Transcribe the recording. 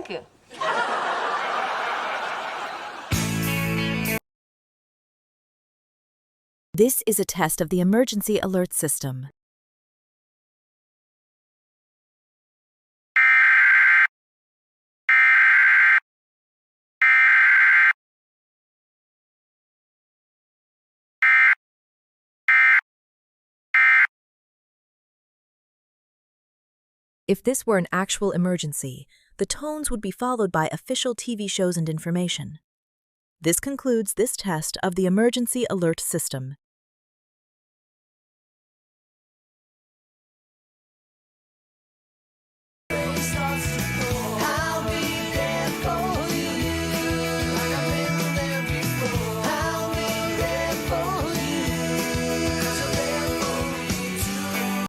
Thank you. This is a test of the emergency alert system. If this were an actual emergency, the tones would be followed by official TV shows and information. This concludes this test of the emergency alert system.